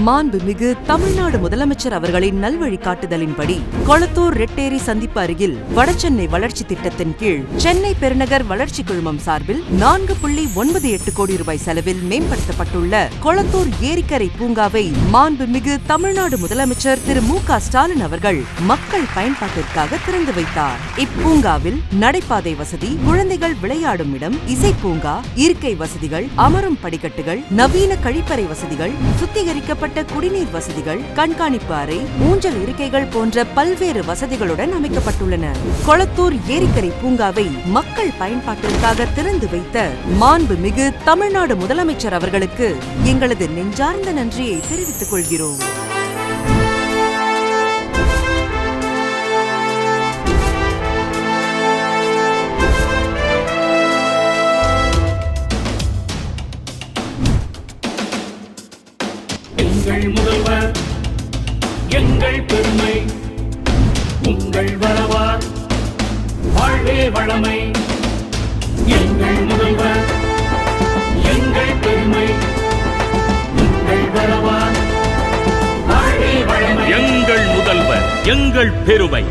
மாண்புமிகு தமிழ்நாடு முதலமைச்சர் அவர்களின் நல்வழிகாட்டுதலின்படி கொளத்தூர் ரெட்டேரி சந்திப்பு அருகில் வடசென்னை வளர்ச்சி திட்டத்தின் கீழ் சென்னை பெருநகர் வளர்ச்சி குழுமம் சார்பில் 4.98 கோடி ரூபாய் செலவில் மேம்படுத்தப்பட்டுள்ள கொளத்தூர் ஏரிக்கரை பூங்காவை மாண்புமிகு தமிழ்நாடு முதலமைச்சர் திரு மு.க. ஸ்டாலின் அவர்கள் மக்கள் பயன்பாட்டிற்காக திறந்து வைத்தார். இப்பூங்காவில் நடைபாதை வசதி, குழந்தைகள் விளையாடும் இடம், இசைப்பூங்கா, இருக்கை வசதிகள், அமரும் படிக்கட்டுகள், நவீன கழிப்பறை வசதிகள், சுத்திகரிக்கப்பட்ட குடிநீர் வசதிகள், கண்காணிப்பு அறை, ஊஞ்சல் இருக்கைகள் போன்ற பல்வேறு வசதிகளுடன் அமைக்கப்பட்டுள்ளன. கொளத்தூர் ஏரிக்கரை பூங்காவை மக்கள் பயன்பாட்டிற்காக திறந்து வைத்த மாண்புமிகு தமிழ்நாடு முதலமைச்சர் அவர்களுக்கு எங்களது நெஞ்சார்ந்த நன்றியை தெரிவித்துக் கொள்கிறோம். எங்கள் முதல்வர், எங்கள் பெருமை, உங்கள் வரவார் வாழ்வே வளமை. எங்கள் முதல்வர், எங்கள் பெருமை, உங்கள் வரவார் வாழ்வே வளமை. எங்கள் முதல்வர், எங்கள் பெருமை,